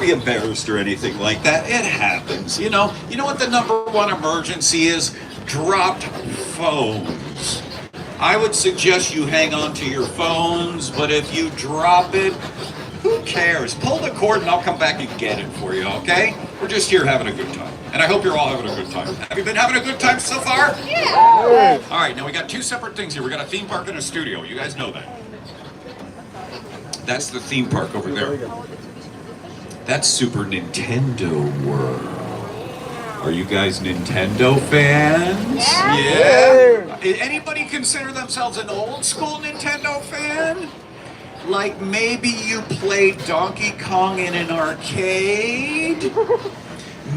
be embarrassed or anything like that. It happens. You know what the number one emergency is? Dropped phones. I would suggest you hang on to your phones, but if you drop it, who cares? Pull the cord and I'll come back and get it for you, okay? We're just here having a good time. And I hope you're all having a good time. Have you been having a good time so far? Yeah! All right, now we got two separate things here. We got a theme park and a studio. You guys know that. That's the theme park over there. That's Super Nintendo World. Are you guys Nintendo fans? Yeah. Anybody consider themselves an old school Nintendo fan? Like maybe you played Donkey Kong in an arcade?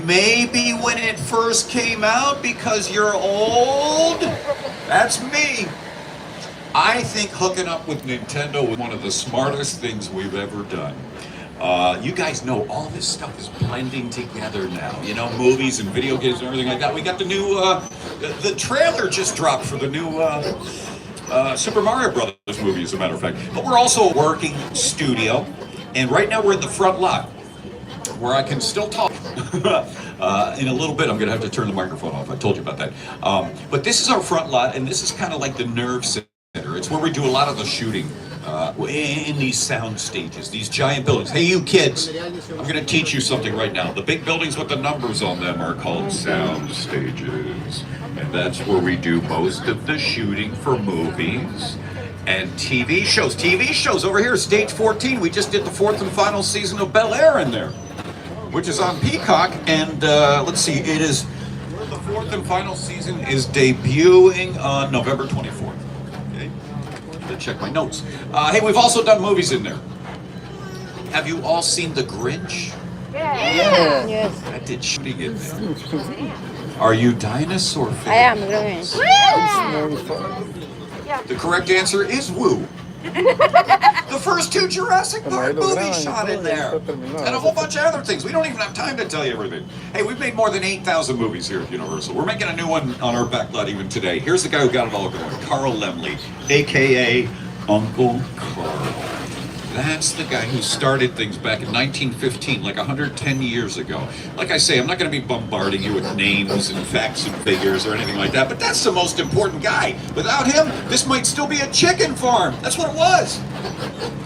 Maybe when it first came out because you're old? That's me. I think hooking up with Nintendo was one of the smartest things we've ever done. You guys know all this stuff is blending together now. You know, movies and video games and everything like that. We got the new, the trailer just dropped for the new Super Mario Brothers movie, as a matter of fact. But we're also a working studio, and right now we're in the front lot, where I can still talk. In a little bit, I'm going to have to turn the microphone off. I told you about that. But this is our front lot, and this is kind of like the nerve center. It's where we do a lot of the shooting in these sound stages, these giant buildings. Hey, you kids, I'm going to teach you something right now. The big buildings with the numbers on them are called sound stages. And that's where we do most of the shooting for movies and TV shows. TV shows over here, stage 14. We just did the 4th and final season of Bel Air in there, which is on Peacock. And let's see, it is, the 4th and final season is debuting on November 24th. Okay, to check my notes. Hey, we've also done movies in there. Have you all seen The Grinch? Yeah. Yes. I did shooting in there. Are you dinosaur fans? I am Grinch. The correct answer is Woo. The first two Jurassic Park movies shot in there. And a whole bunch of other things. We don't even have time to tell you everything. Hey, we've made more than 8,000 movies here at Universal. We're making a new one on our back lot even today. Here's the guy who got it all going, Carl Lemley, a.k.a. Uncle Carl. That's the guy who started things back in 1915, like 110 years ago. Like I say, I'm not going to be bombarding you with names and facts and figures or anything like that, but that's the most important guy. Without him, this might still be a chicken farm. That's what it was.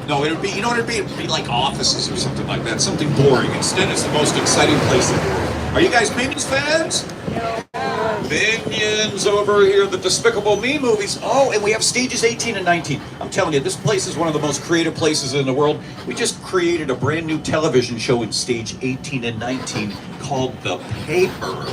No, it would be, you know what it'd be? It'd be like offices or something like that, something boring. Instead, it's the most exciting place in the world. Are you guys Minions fans? Minions over here, the Despicable Me movies. Oh, and we have stages 18 and 19. I'm telling you, this place is one of the most creative places in the world. We just created a brand new television show in stage 18 and 19 called The Paper.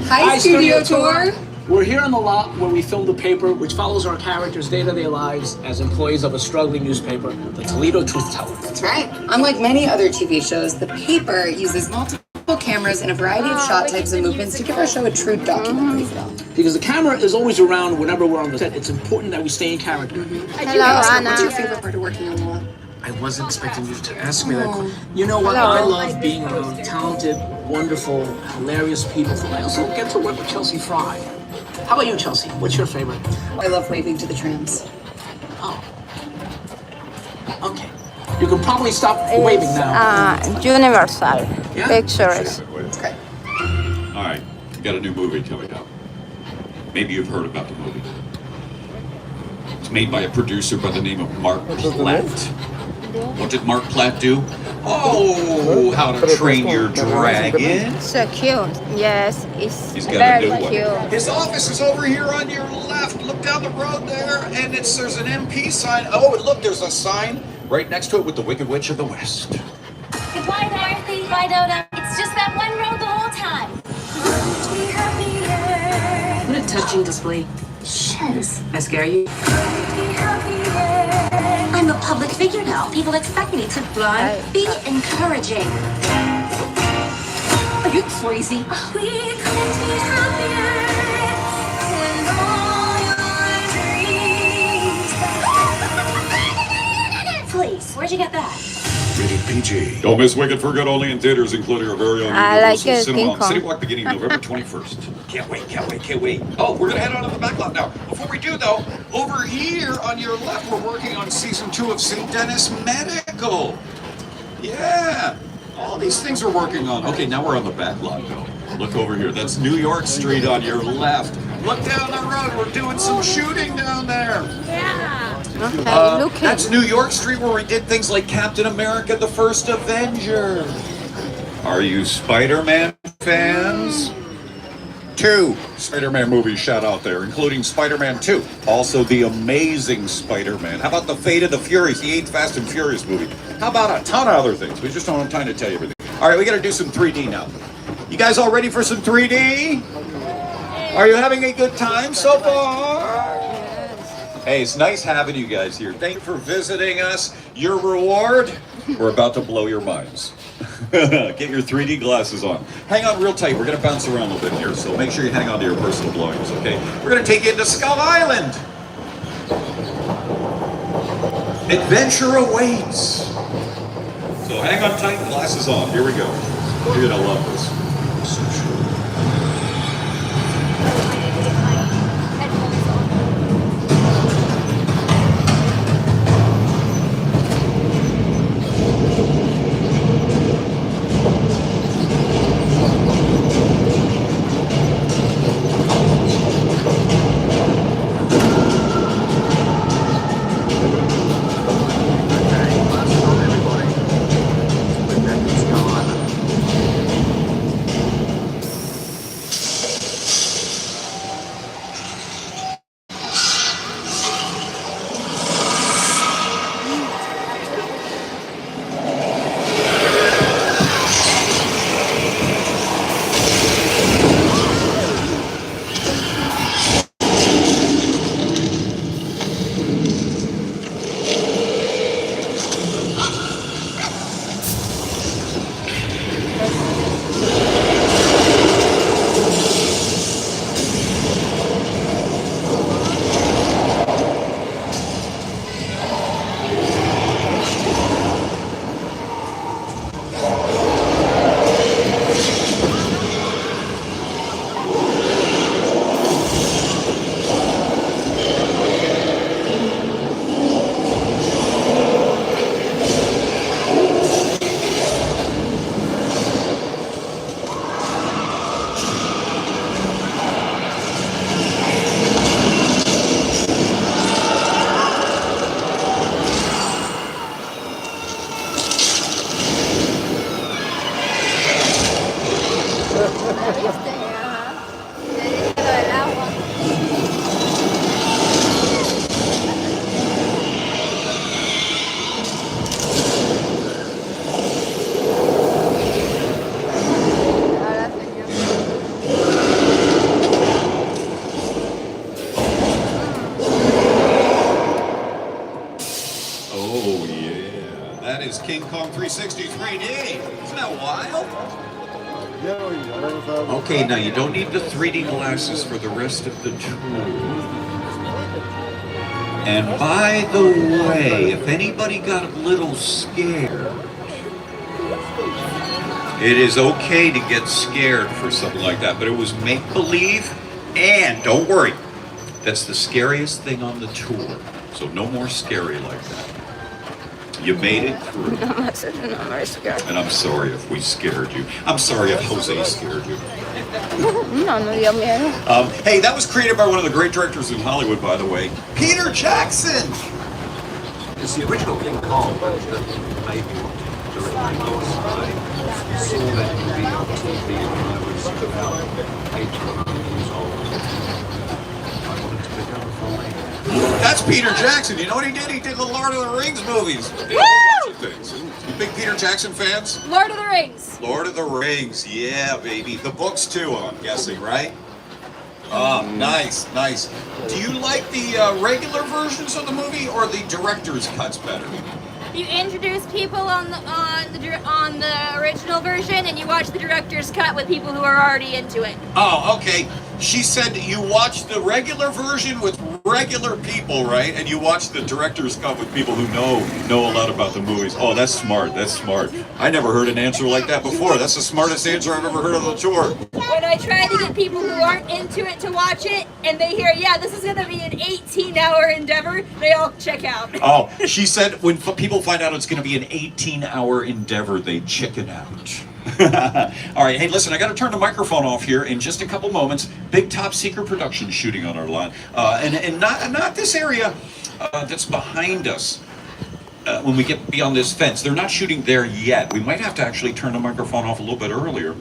Hi, Studio Tour! We're here on the lot where we filmed The Paper, which follows our characters' day-to-day lives as employees of a struggling newspaper, the Toledo Truth Teller. That's right. Unlike many other TV shows, The Paper uses multiple cameras and a variety of shot types and movements to give our show a true documentary feel. Because the camera is always around whenever we're on the set, it's important that we stay in character. Hello, Anna. What's your favorite part of working on the lot? I wasn't expecting you to ask me that question. You know what? I love being around talented, wonderful, hilarious people. I also get to work with Chelsea Fry. How about you, Chelsea? What's your favorite? I love waving to the trams. Oh. Okay. You can probably stop waving now. Universal Yeah? Pictures. It's great. All right, we got a new movie coming out. Maybe you've heard about the movie. It's made by a producer by the name of Mark Platt. What did Mark Platt do? Oh, How to Train Your Dragon. So cute. Yes, it's He's got a very new one. cute. His office is over here on your left. Look down the road there, and there's an MP sign. Oh, and look, there's a sign right next to it with the Wicked Witch of the West. Goodbye, Dorothy. Goodbye, Dodo. It's just that one road the whole time. What a touching display. Shiz. I scare you? I'm a public figure now. People expect me to be encouraging. Are you crazy? We couldn't be happier in all your dreams. Please, where'd you get that? Rated PG. Don't miss Wicked for Good, only in theaters, including our very own I like Universal it, Cinema King on Kong. City Walk beginning November 21st. Can't wait, can't wait, can't wait. Oh, we're going to head on to the back lot now. Before we do, though, over here on your left, we're working on season 2 of St. Dennis Medical. Yeah. All these things are working on. Okay, now we're on the back lot though. Look over here. That's New York Street on your left. Look down the road. We're doing some shooting down there. Okay, looking. That's New York Street where we did things like Captain America: The First Avenger. Are you Spider-Man fans? 2 Spider-Man movies shot out there, including Spider-Man 2. Also, The Amazing Spider-Man. How about The Fate of the Furious, the 8th Fast and Furious movie? How about a ton of other things? We just don't have time to tell you everything. All right, we got to do some 3D now. You guys all ready for some 3D? Are you having a good time so far? Hey, it's nice having you guys here. Thank you for visiting us. Your reward, we're about to blow your minds. Get your 3D glasses on. Hang on real tight. We're going to bounce around a little bit here, so make sure you hang on to your personal belongings, okay? We're going to take you into Skull Island. Adventure awaits. So hang on tight, glasses on. Here we go. You're going to love this. King Kong 360 3D. Isn't that wild? Okay, now you don't need the 3D glasses for the rest of the tour. And by the way, if anybody got a little scared, it is okay to get scared for something like that, but it was make-believe, and don't worry, that's the scariest thing on the tour, so no more scary like that. You made it through. And I'm sorry if we scared you. I'm sorry if Jose scared you. No dio miedo. Hey, that was created by one of the great directors in Hollywood, by the way, Peter Jackson. It's the original King Kong that made me want to direct my side. I saw that movie on TV when I was about 8 or 9 years old. I wanted to become a filmmaker. That's Peter Jackson. You know what he did? He did the Lord of the Rings movies. He did a whole bunch of things. You big Peter Jackson fans? Lord of the Rings. Lord of the Rings, yeah, baby. The books too, I'm guessing, right? Oh, nice, nice. Do you like the regular versions of the movie or the director's cuts better? You introduce people on the original version, and you watch the director's cut with people who are already into it. Oh, okay. She said you watched the regular version with regular people, right? And you watch the director's cut with people who know a lot about the movies. Oh, that's smart. That's smart. I never heard an answer like that before. That's the smartest answer I've ever heard on the tour. When I try to get people who aren't into it to watch it, and they hear, yeah, this is going to be an 18-hour endeavor, they all check out. Oh, she said when people find out it's going to be an 18-hour endeavor, they chicken out. All right, hey, listen, I got to turn the microphone off here in just a couple moments. Big top secret production shooting on our lot, and not this area that's behind us. When we get beyond this fence, they're not shooting there yet. We might have to actually turn the microphone off a little bit earlier.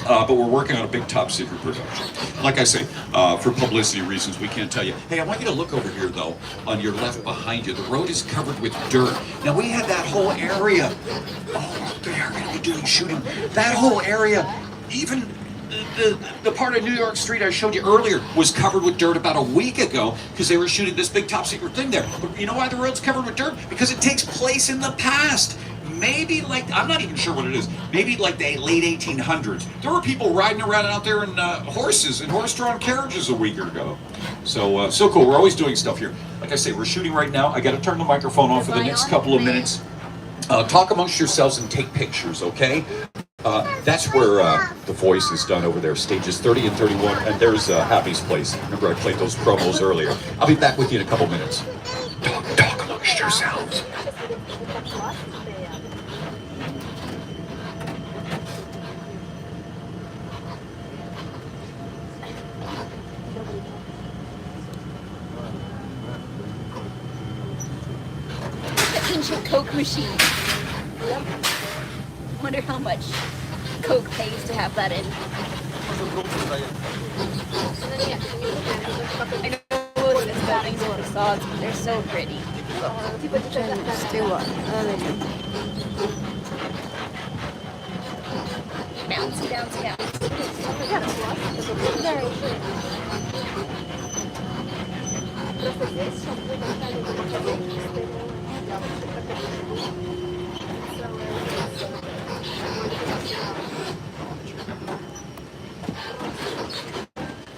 But we're working on a big top secret production. Like I say, for publicity reasons, we can't tell you. Hey, I want you to look over here, though, on your left behind you. The road is covered with dirt. Now, we had that whole area. Oh, they are going to be doing shooting. That whole area, even the part of New York Street I showed you earlier was covered with dirt about a week ago because they were shooting this big top secret thing there. But you know why the road's covered with dirt? Because it takes place in the past. Maybe like, I'm not even sure what it is, maybe like the late 1800s. There were people riding around out there in horses and horse-drawn carriages a week ago. So cool, we're always doing stuff here. Like I say, we're shooting right now. I got to turn the microphone off for the next couple of minutes. Talk amongst yourselves and take pictures, okay? That's where the voice is done over there, stages 30 and 31, and there's Happy's place. Remember I played those promos earlier. I'll be back with you in a couple minutes. Talk amongst yourselves. Ancient Coke machine. Wonder how much Coke pays to have that in. I know this building's full of sods, but they're so pretty. Bouncy, bouncy,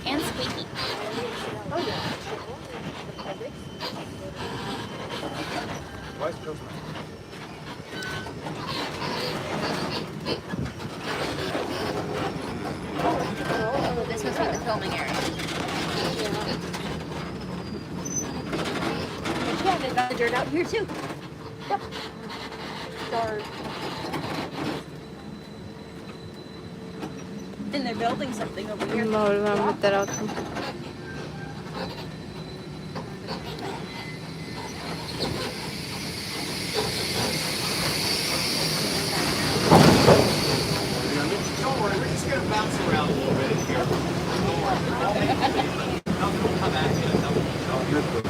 and squeaky. Oh, this must be the filming area. Yeah, they've got the dirt out here too. Yep. Dark. And they're building something over here. Don't worry, we're just gonna bounce around a little bit here. Don't worry. Nothing will come at you. Nothing will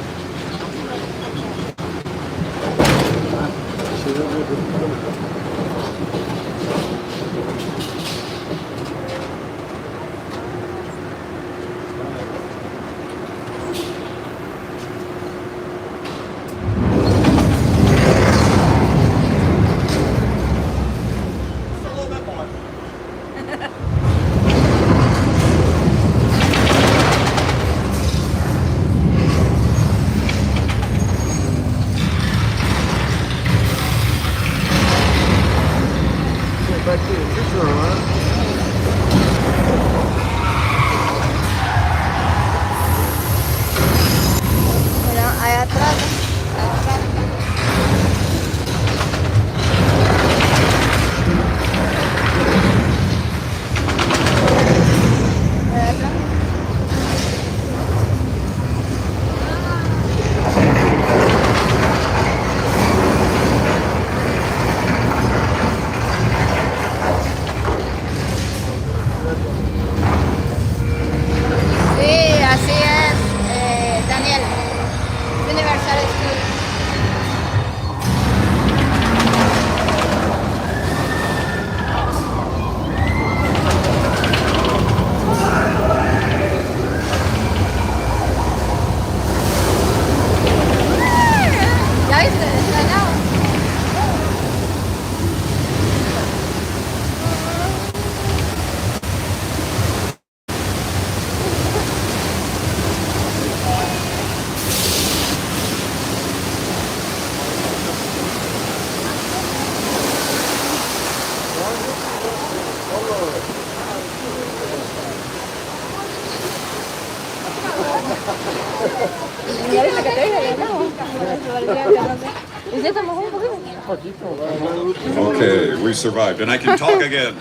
Okay, we survived, and I can talk again.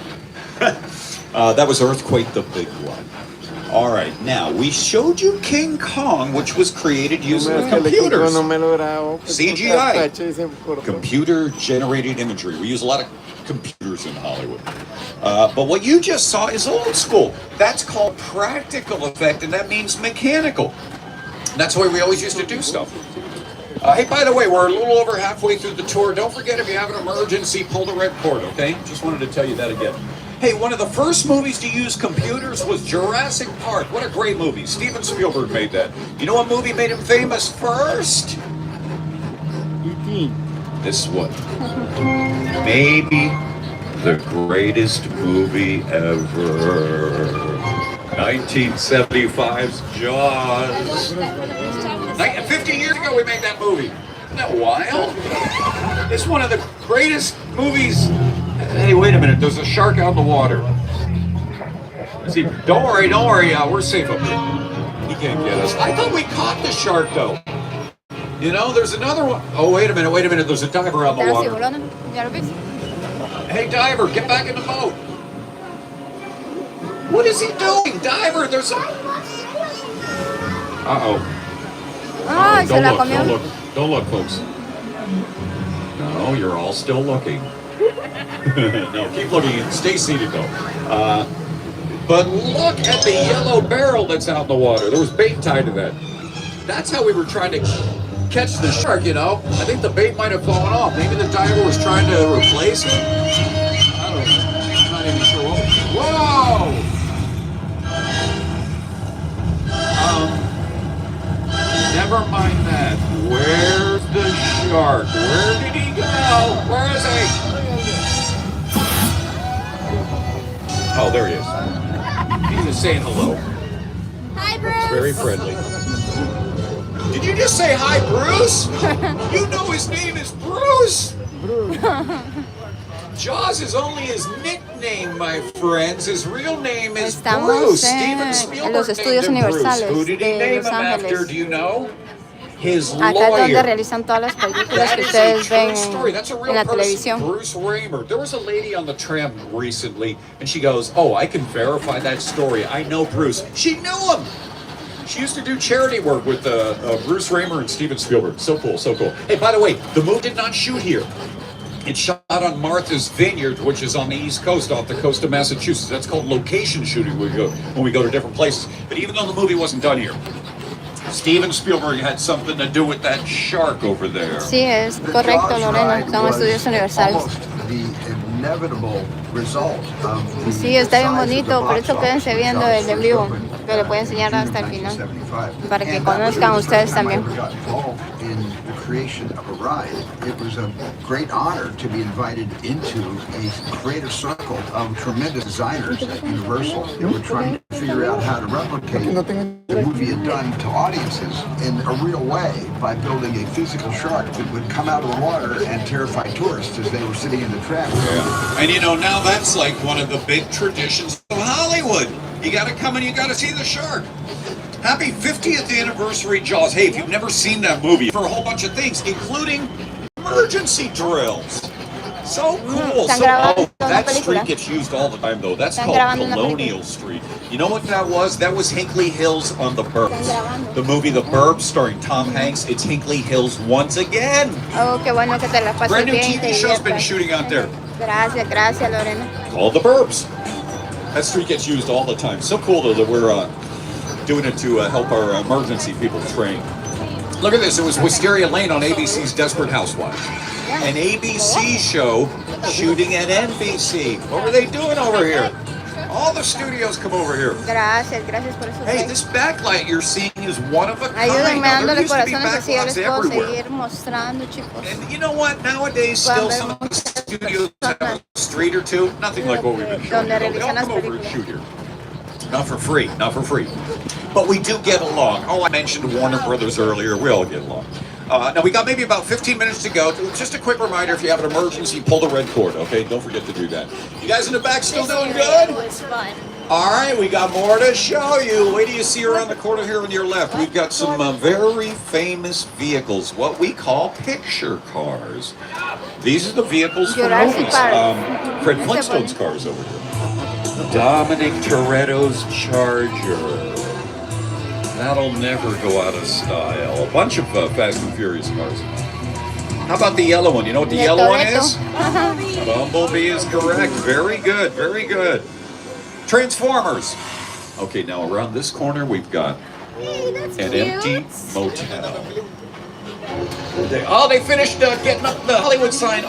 That was Earthquake, the big one. All right, now we showed you King Kong, which was created using computers. CGI, computer-generated imagery. We use a lot of computers in Hollywood. But what you just saw is old school. That's called practical effect, and that means mechanical. That's the way we always used to do stuff. Hey, by the way, we're a little over halfway through the tour. Don't forget, if you have an emergency, pull the red cord, okay? Just wanted to tell you that again. Hey, one of the first movies to use computers was Jurassic Park. What a great movie. Steven Spielberg made that. You know what movie made him famous first? E.T. This one. Maybe the greatest movie ever. 1975's Jaws. 50 years ago we made that movie. Isn't that wild? It's one of the greatest movies. Hey, wait a minute. There's a shark out in the water. See, don't worry. We're safe up here. He can't get us. I thought we caught the shark, though. You know, there's another one. Oh, wait a minute. There's a diver out in the water. Hey, diver, get back in the boat. What is he doing? Diver, there's a... Uh-oh. Don't look, folks. No, you're all still looking. No, keep looking and stay seated, though. But look at the yellow barrel that's out in the water. There was bait tied to that. That's how we were trying to catch the shark, you know. I think the bait might have fallen off. Maybe the diver was trying to replace it. I don't know. I'm not even sure. Whoa! Never mind that. Where's the shark? Where did he go? Where is he? Oh, there he is. He's just saying hello. Hi, Bruce. Very friendly. Did you just say hi, Bruce? You know his name is Bruce. Jaws is only his nickname, my friends. His real name is Bruce. Steven Spielberg named him Bruce. Who did he name him after? Do you know? His lawyer. Acá es donde realizan todas las películas que ustedes ven en la televisión. Bruce Raymer. There was a lady on the tram recently, and she goes, "Oh, I can verify that story. I know Bruce." She knew him. She used to do charity work with Bruce Raymer and Steven Spielberg. So cool, so cool. Hey, by the way, the movie did not shoot here. It's shot on Martha's Vineyard, which is on the East Coast, off the coast of Massachusetts. That's called location shooting when we go to different places. But even though the movie wasn't done here, Steven Spielberg had something to do with that shark over there. Sí, es correcto, Lorena. Son estudios universales. Sí, está bien bonito, por eso quédense viendo el en vivo, que le puedo enseñar hasta el final, para que conozcan ustedes también. Creation of a ride. It was a great honor to be invited into a creative circle of tremendous designers at Universal that were trying to figure out how to replicate the movie had done to audiences in a real way by building a physical shark that would come out of the water and terrify tourists as they were sitting in the tram. Yeah. And you know, now that's like one of the big traditions of Hollywood. You gotta come and you gotta see the shark. Happy 50th anniversary, Jaws. Hey, if you've never seen that movie, for a whole bunch of things, including emergency drills. So cool. That street gets used all the time, though. That's called Colonial Street. You know what that was? That was Hinckley Hills on The Burbs. The movie The Burbs, starring Tom Hanks. It's Hinckley Hills once again. Oh, qué bueno que te la pases bien. Brand new TV show's been shooting out there. Gracias, Lorena. Called The Burbs. That street gets used all the time. So cool, though, that we're doing it to help our emergency people train. Look at this. It was Wisteria Lane on ABC's Desperate Housewives. An ABC show shooting at NBC. What were they doing over here? All the studios come over here. Gracias por eso. Hey, this backlight you're seeing is one of a kind. Ayúdenme dándole There used to be corazones así, yo les puedo everywhere. seguir mostrando, chicos. And you know what? Nowadays, still some of the studios have a street or two. Nothing like what we've been showing. They don't come over and shoot here. Not for free, not for free. But we do get along. Oh, I mentioned Warner Brothers earlier. We all get along. Now, we got maybe about 15 minutes to go. Just a quick reminder, if you have an emergency, pull the red cord, okay? Don't forget to do that. You guys in the back still doing good? It was fun. All right, we got more to show you. Wait till you see around the corner here on your left. We've got some very famous vehicles, what we call picture cars. These are the vehicles from movies. Fred Flintstone's cars over here. Dominic Toretto's Charger. That'll never go out of style. A bunch of Fast and Furious cars. How about the yellow one? You know what the yellow one is? Bumblebee is correct. Very good, very good. Transformers. Okay, now around this corner we've got an empty motel. They finished getting up the Hollywood sign.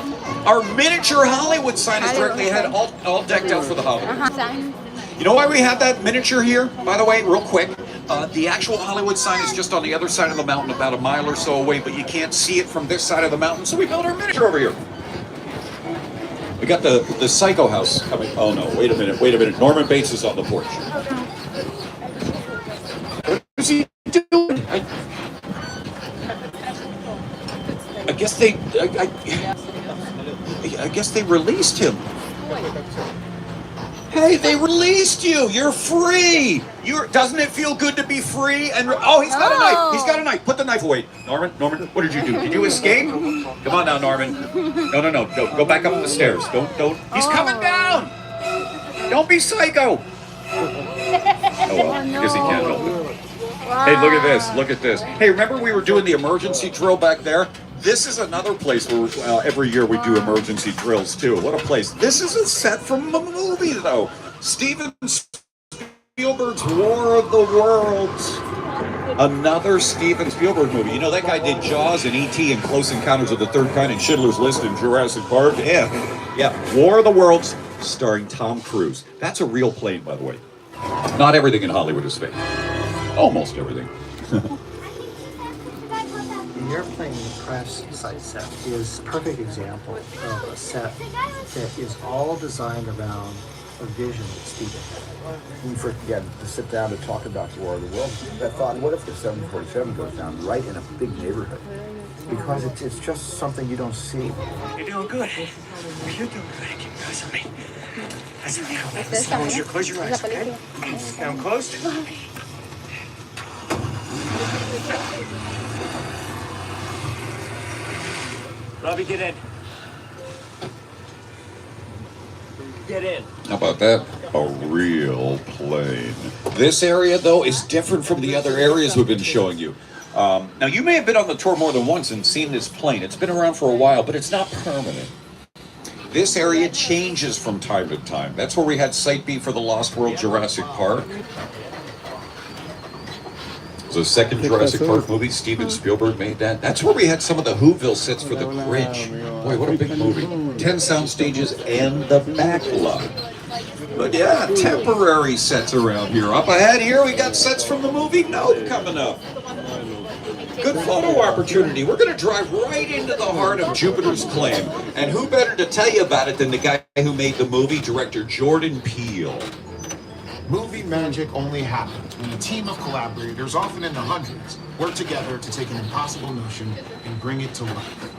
Our miniature Hollywood sign is directly ahead, all decked out for the holiday. You know why we have that miniature here? By the way, real quick, the actual Hollywood sign is just on the other side of the mountain, about a mile or so away, but you can't see it from this side of the mountain, so we built our miniature over here. We got the Psycho House coming. Oh no, wait a minute. Norman Bates is on the porch. What is he doing? I guess they released him. Hey, they released you. You're free. Doesn't it feel good to be free? And he's got a knife. He's got a knife. Put the knife away. Norman, what did you do? Did you escape? Come on now, Norman. No. Go back up the stairs. Don't. He's coming down. Don't be psycho. Oh well, I guess he can't help it. Hey, look at this. Hey, remember we were doing the emergency drill back there? This is another place where every year we do emergency drills too. What a place. This is a set from a movie though. Steven Spielberg's War of the Worlds. Another Steven Spielberg movie. You know, that guy did Jaws and E.T. and Close Encounters of the Third Kind and Schindler's List and Jurassic Park. Yeah. War of the Worlds starring Tom Cruise. That's a real plane, by the way. Not everything in Hollywood is fake. Almost everything. The airplane crash site set is a perfect example of a set that is all designed around a vision that Steven had. We forget to sit down to talk about the War of the Worlds. I thought, what if the 747 goes down right in a big neighborhood? Because it's just something you don't see. You're doing good. You're doing good. Keep your eyes on me. Close your eyes, okay? Now closed. Robbie, get in. Get in. How about that? A real plane. This area, though, is different from the other areas we've been showing you. Now, you may have been on the tour more than once and seen this plane. It's been around for a while, but it's not permanent. This area changes from time to time. That's where we had Site B for the Lost World Jurassic Park. The second Jurassic Park movie, Steven Spielberg made that. That's where we had some of the Whoville sets for the bridge. Boy, what a big movie. 10 sound stages and the backlot. But yeah, temporary sets around here. Up ahead here, we got sets from the movie Nope coming up. Good photo opportunity. We're going to drive right into the heart of Jupiter's Claim. And who better to tell you about it than the guy who made the movie, director Jordan Peele. Movie magic only happens when a team of collaborators, often in the hundreds, work together to take an impossible notion and bring it to life.